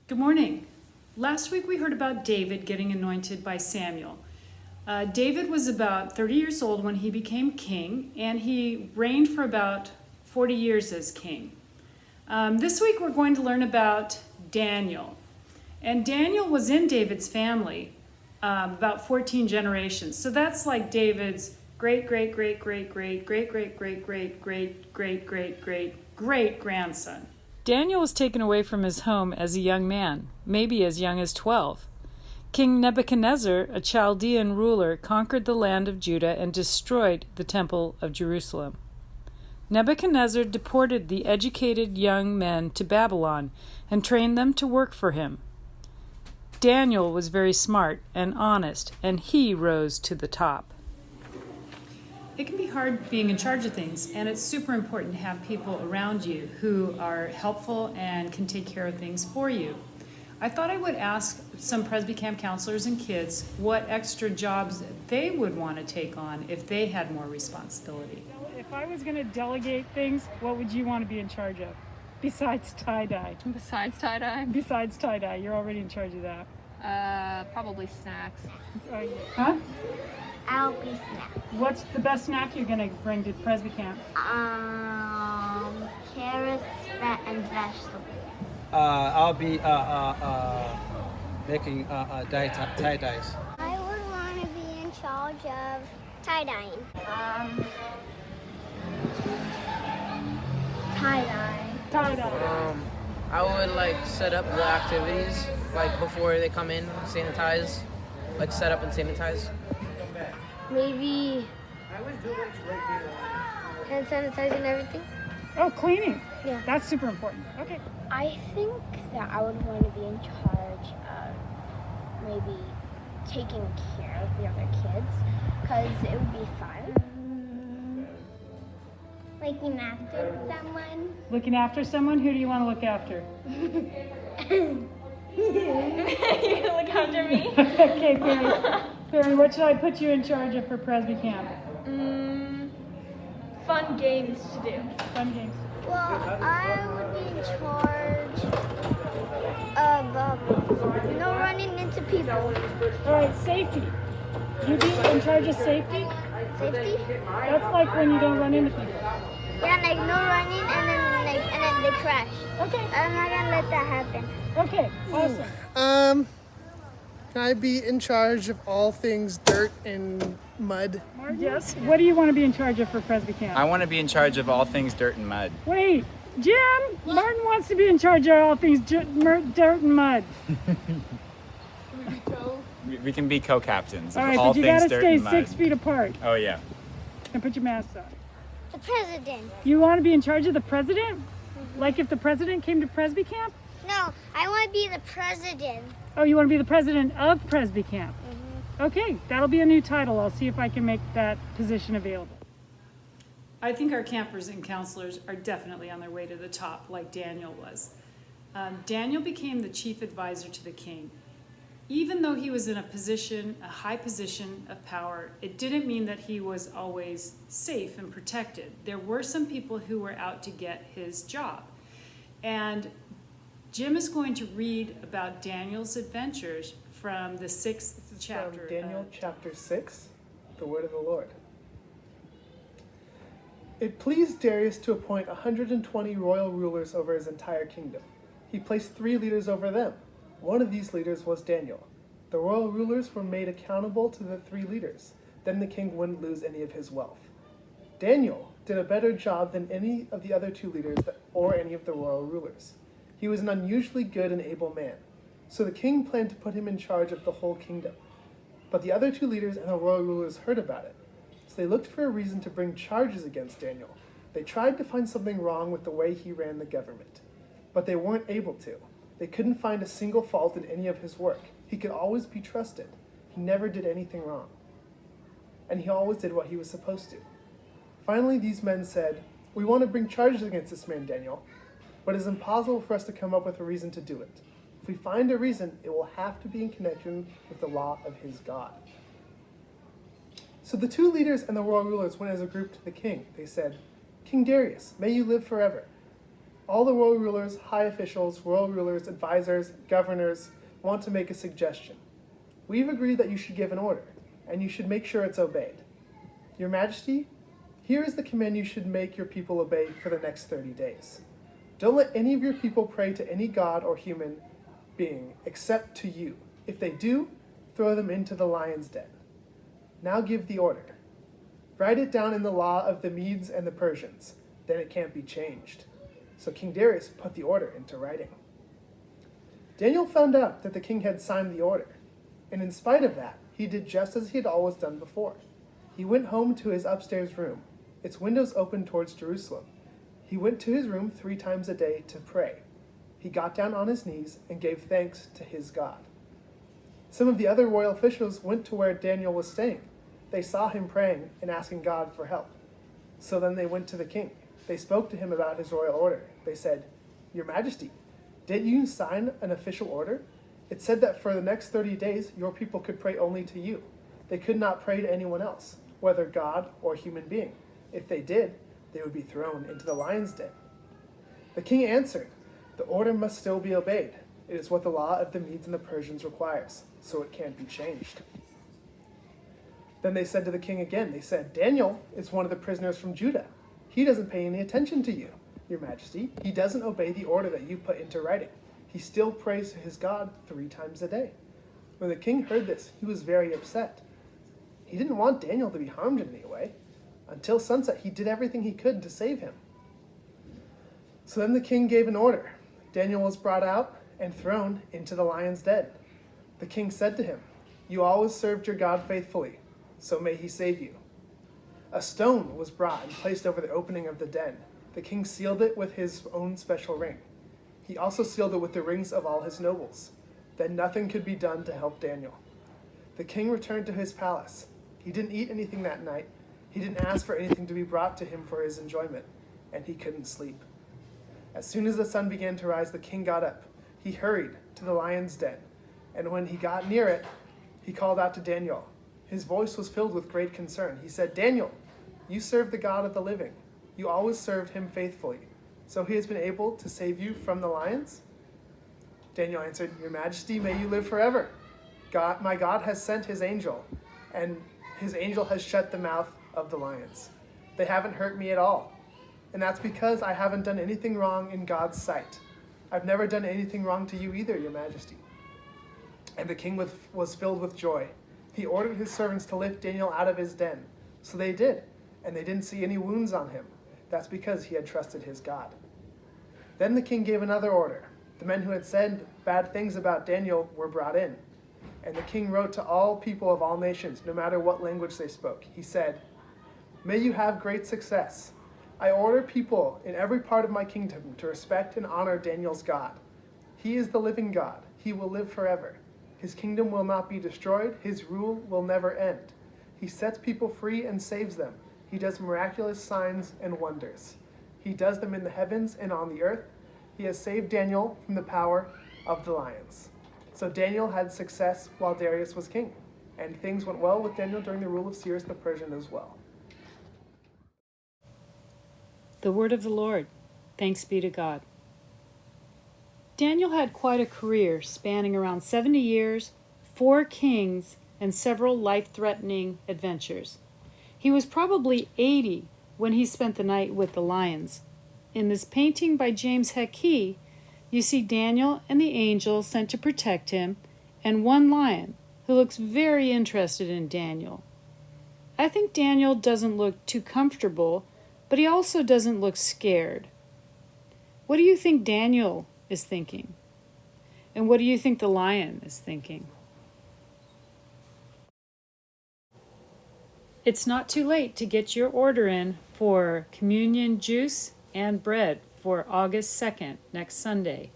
Good morning. Last week we heard about David getting anointed by Samuel. David was about 30 years old when he became king, and he reigned for about 40 years as king. This week we're going to learn about Daniel. And Daniel was in David's family about 14 generations. So that's like David's great, great, great, great, great, great, great, great, great, great, great, great, great, great grandson. Daniel was taken away from his home as a young man, maybe as young as 12. King Nebuchadnezzar, a Chaldean ruler, conquered the land of Judah and destroyed the temple of Jerusalem. Nebuchadnezzar deported the educated young men to Babylon and trained them to work for him. Daniel was very smart and honest, and he rose to the top. It can be hard being in charge of things, and it's super important to have people around you who are helpful and can take care of things for you. I thought I would ask some Presby Camp counselors and kids what extra jobs they would want to take on if they had more responsibility. If I was going to delegate things, what would you want to be in charge of? Besides tie-dye. Besides tie-dye? Besides tie-dye, you're already in charge of that. Probably snacks. Huh? I'll be snack. What's the best snack you're going to bring to Presby Camp? Carrots and vegetables. I'll be making tie-dyes. I would want to be in charge of tie-dyeing. Tie-dye. Tie-dye. I would set up the activities before they come in, sanitize, set up and sanitize. Maybe hand sanitizing everything. Oh, cleaning. Yeah. That's super important. Okay. I think that I would want to be in charge of maybe taking care of the other kids because it would be fun. Looking after someone. Looking after someone? Who do you want to look after? You're gonna look after me? Okay, Perry. Perry, what should I put you in charge of for Presby Camp? Fun games to do. Fun games. Well, I would be in charge of no running into people. All right, safety. You be in charge of safety? Safety? That's like when you don't run into people. Yeah, no running and then they crash. Okay. I'm not gonna let that happen. Okay, awesome. Can I be in charge of all things dirt and mud? Yes. What do you want to be in charge of for Presby Camp? I want to be in charge of all things dirt and mud. Wait, Jim! Martin wants to be in charge of all things dirt and mud. We can be co-captains All of right, all but you things gotta dirt stay and mud. 6 feet apart Oh yeah. and put your masks on. The president. You want to be in charge of the president? Like if the president came to Presby Camp? No, I want to be the president. Oh, you want to be the president of Presby Camp? Okay, that'll be a new title. I'll see if I can make that position available. I think our campers and counselors are definitely on their way to the top, like Daniel was. Daniel became the chief advisor to the king. Even though he was in a high position of power, it didn't mean that he was always safe and protected. There were some people who were out to get his job. And Jim is going to read about Daniel's adventures from the 6th chapter. From Daniel chapter 6, the word of the Lord. It pleased Darius to appoint 120 royal rulers over his entire kingdom. He placed 3 leaders over them. One of these leaders was Daniel. The royal rulers were made accountable to the 3 leaders. Then the king wouldn't lose any of his wealth. Daniel did a better job than any of the other 2 leaders or any of the royal rulers. He was an unusually good and able man. So the king planned to put him in charge of the whole kingdom. But the other 2 leaders and the royal rulers heard about it. So they looked for a reason to bring charges against Daniel. They tried to find something wrong with the way he ran the government. But they weren't able to. They couldn't find a single fault in any of his work. He could always be trusted. He never did anything wrong. And he always did what he was supposed to. Finally, these men said, "We want to bring charges against this man, Daniel, but it's impossible for us to come up with a reason to do it. If we find a reason, it will have to be in connection with the law of his God." So the 2 leaders and the royal rulers went as a group to the king. They said, "King Darius, may you live forever. All the royal rulers, high officials, royal rulers, advisors, governors want to make a suggestion. We've agreed that you should give an order, and you should make sure it's obeyed. Your Majesty, here is the command you should make your people obey for the next 30 days. Don't let any of your people pray to any god or human being except to you. If they do, throw them into the lion's den. Now give the order. Write it down in the law of the Medes and the Persians. Then it can't be changed. So King Darius put the order into writing. Daniel found out that the king had signed the order, and in spite of that, he did just as he had always done before. He went home to his upstairs room. Its windows opened towards Jerusalem. He went to his room 3 times a day to pray. He got down on his knees and gave thanks to his God. Some of the other royal officials went to where Daniel was staying. They saw him praying and asking God for help. So then they went to the king. They spoke to him about his royal order. They said, "Your Majesty, did you sign an official order? It said that for the next 30 days, your people could pray only to you. They could not pray to anyone else, whether God or human being. If they did, they would be thrown into the lion's den." The king answered, "The order must still be obeyed. It is what the law of the Medes and the Persians requires, so it can't be changed." Then they said to the king again, they said, "Daniel is one of the prisoners from Judah. He doesn't pay any attention to you, your Majesty. He doesn't obey the order that you put into writing. He still prays to his God 3 times a day." When the king heard this, he was very upset. He didn't want Daniel to be harmed in any way. Until sunset, he did everything he could to save him. So then the king gave an order. Daniel was brought out and thrown into the lion's den. The king said to him, "You always served your God faithfully, so may he save you." A stone was brought and placed over the opening of the den. The king sealed it with his own special ring. He also sealed it with the rings of all his nobles. Then nothing could be done to help Daniel. The king returned to his palace. He didn't eat anything that night. He didn't ask for anything to be brought to him for his enjoyment, and he couldn't sleep. As soon as the sun began to rise, the king got up. He hurried to the lion's den, and when he got near it, he called out to Daniel. His voice was filled with great concern. He said, "Daniel, you serve the God of the living. You always served him faithfully. So he has been able to save you from the lions?" Daniel answered, "Your Majesty, may you live forever. My God has sent his angel, and his angel has shut the mouth of the lions. They haven't hurt me at all. And that's because I haven't done anything wrong in God's sight. I've never done anything wrong to you either, your Majesty." And the king was filled with joy. He ordered his servants to lift Daniel out of his den. So they did, and they didn't see any wounds on him. That's because he had trusted his God. Then the king gave another order. The men who had said bad things about Daniel were brought in. And the king wrote to all people of all nations, no matter what language they spoke. He said, "May you have great success. I order people in every part of my kingdom to respect and honor Daniel's God. He is the living God. He will live forever. His kingdom will not be destroyed. His rule will never end. He sets people free and saves them. He does miraculous signs and wonders. He does them in the heavens and on the earth. He has saved Daniel from the power of the lions." So Daniel had success while Darius was king, and things went well with Daniel during the rule of Cyrus the Persian as well. The word of the Lord. Thanks be to God. Daniel had quite a career spanning around 70 years, 4 kings, and several life-threatening adventures. He was probably 80 when he spent the night with the lions. In this painting by James Heckey, you see Daniel and the angel sent to protect him, and one lion who looks very interested in Daniel. I think Daniel doesn't look too comfortable, but he also doesn't look scared. What do you think Daniel is thinking? And what do you think the lion is thinking? It's not too late to get your order in for communion juice and bread for August 2nd, next Sunday.